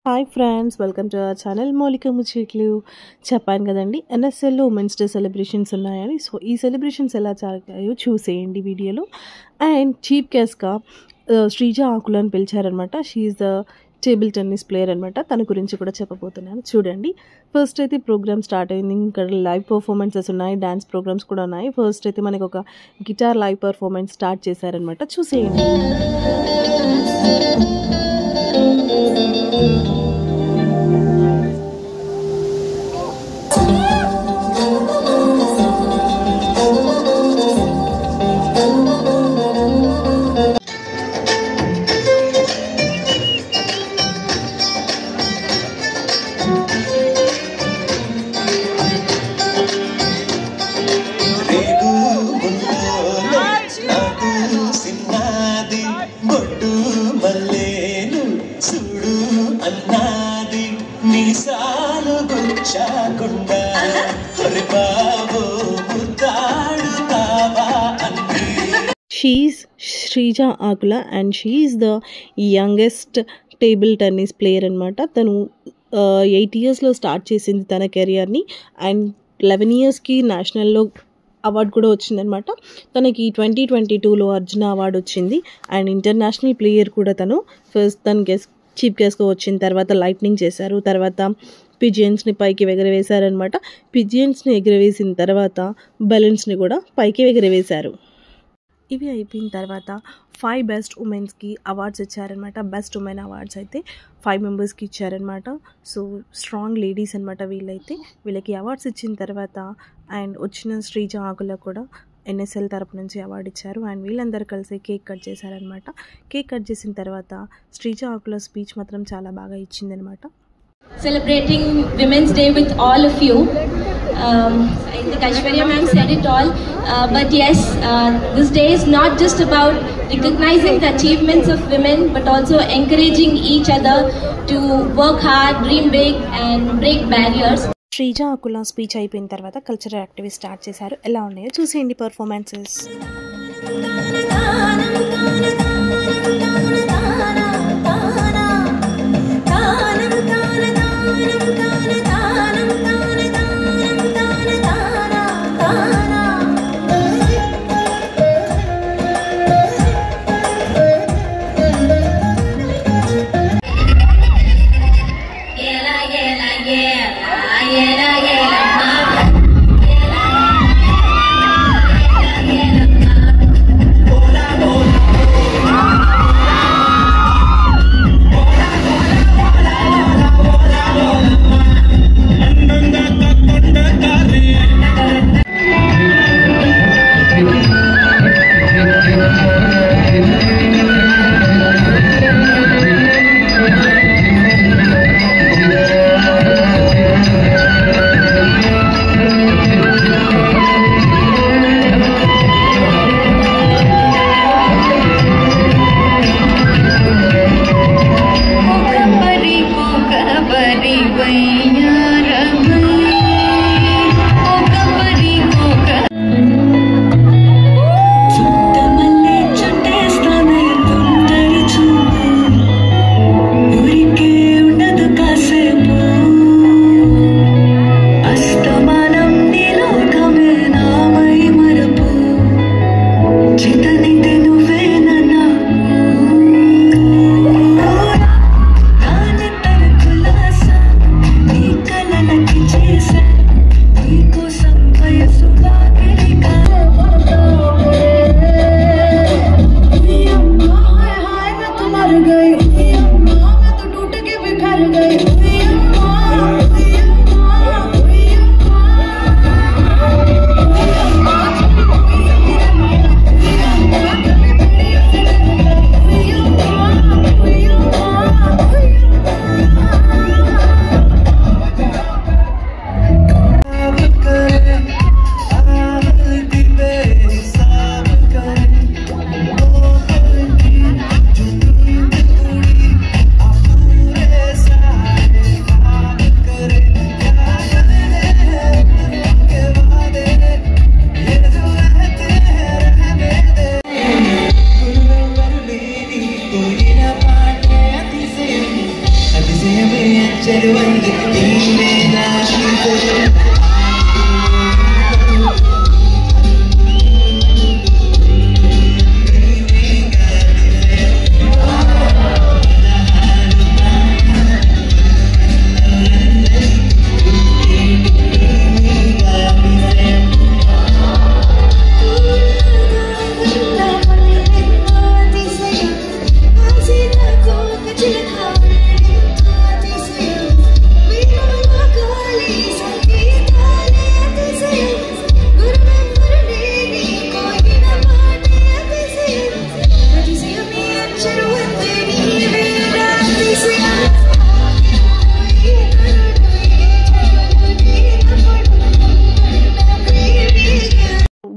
Hi friends, welcome to our channel Moulika ముచ్చట్లు. చెప్పాను కదండి, ఎన్ఎస్ఎల్లో ఉమెన్స్ డే సెలబ్రేషన్స్ ఉన్నాయని. సో ఈ సెలబ్రేషన్స్ ఎలా జరిగాయో చూసేయండి వీడియోలో. అండ్ చీఫ్ గెస్ట్గా శ్రీజ ఆకులను పిలిచారనమాట. She's the table tennis player అనమాట. తన గురించి కూడా చెప్పబోతున్నాను, చూడండి. ఫస్ట్ అయితే ప్రోగ్రామ్ స్టార్ట్ అయింది. ఇక్కడ లైవ్ పర్ఫార్మెన్సెస్ ఉన్నాయి, డ్యాన్స్ ప్రోగ్రామ్స్ కూడా ఉన్నాయి. ఫస్ట్ అయితే మనకు ఒక గిటార్ లైవ్ పర్ఫార్మెన్స్ స్టార్ట్ చేశారనమాట, చూసేయండి. She's Shrija Akula and she is the youngest table tennis player అనమాట. తను 8 yearsలో స్టార్ట్ చేసింది తన కెరియర్ని. అండ్ 11 yearsకి నేషనల్లో అవార్డు కూడా వచ్చిందనమాట. తనకి 2022లో అర్జున అవార్డు వచ్చింది. అండ్ ఇంటర్నేషనల్ ప్లేయర్ కూడా తను. ఫస్ట్ తను చీఫ్ గెస్ట్గా వచ్చిన తర్వాత లైట్నింగ్ చేశారు, తర్వాత పిజియన్స్ని పైకి ఎగరవేశారనమాట. పిజియన్స్ని ఎగరవేసిన తర్వాత బెలూన్స్ని కూడా పైకి ఎగరవేశారు. ఇవి అయిపోయిన తర్వాత 5 బెస్ట్ ఉమెన్స్కి అవార్డ్స్ ఇచ్చారనమాట. బెస్ట్ ఉమెన్ అవార్డ్స్ అయితే 5 మెంబర్స్కి ఇచ్చారనమాట. సో స్ట్రాంగ్ లేడీస్ అనమాట వీళ్ళైతే. వీళ్ళకి అవార్డ్స్ ఇచ్చిన తర్వాత అండ్ వచ్చిన శ్రీజ ఆకుల కూడా ఎన్ఎస్ఎల్ తరపు నుంచి అవార్డు ఇచ్చారు. అండ్ వీళ్ళందరూ కలిసి కేక్ కట్ చేశారనమాట. కేక్ కట్ చేసిన తర్వాత శ్రీజ ఆకుల స్పీచ్ మాత్రం చాలా బాగా ఇచ్చిందనమాట. Celebrating Women's Day with all of you. I think Aishwarya ma'am said it all. But yes, this day is not just about recognizing the achievements of women, but also encouraging each other to work hard, dream big and break barriers. Sreeja Akula speech అయిపోయిన తర్వాత cultural activities start చేశారు. ఎలా ఉన్నాయో చూసేయండి performances.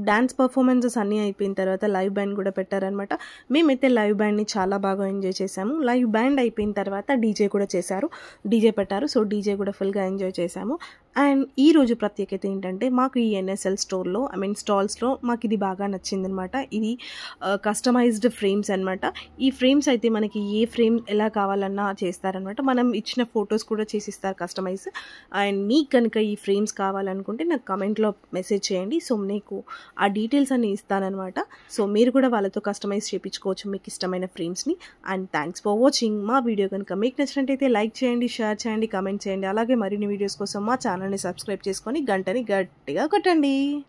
Dance performances అన్నీ అయిపోయిన తర్వాత live band కూడా పెట్టారనమాట. మేమైతే లైవ్ బ్యాండ్ని చాలా బాగా ఎంజాయ్ చేసాము. లైవ్ బ్యాండ్ అయిపోయిన తర్వాత డీజే కూడా చేశారు, డీజే పెట్టారు. సో డీజే కూడా ఫుల్గా ఎంజాయ్ చేసాము. అండ్ ఈరోజు ప్రత్యేకత ఏంటంటే మాకు ఈ NSL స్టోర్లో స్టాల్స్లో మాకు ఇది బాగా నచ్చిందనమాట. ఇది కస్టమైజ్డ్ ఫ్రేమ్స్ అనమాట. ఈ ఫ్రేమ్స్ అయితే మనకి ఏ ఫ్రేమ్ ఎలా కావాలన్నా చేస్తారనమాట. మనం ఇచ్చిన ఫొటోస్ కూడా చేసిస్తారు కస్టమైజ్. అండ్ మీకు కనుక ఈ ఫ్రేమ్స్ కావాలనుకుంటే నాకు కమెంట్లో మెసేజ్ చేయండి. సో నీకు ఆ డీటెయిల్స్ అన్ని ఇస్తానమాట. సో మీరు కూడా వాళ్ళతో కస్టమైజ్ చేయించుకోవచ్చు మీకు ఇష్టమైన ఫ్రేమ్స్ని. And thanks for watching. మా వీడియో కనుక మీకు నచ్చినట్టయితే లైక్ చేయండి, షేర్ చేయండి, కామెంట్ చేయండి. అలాగే మరిన్ని వీడియోస్ కోసం మా ఛానల్ని సబ్స్క్రైబ్ చేసుకొని గంటని గట్టిగా కొట్టండి.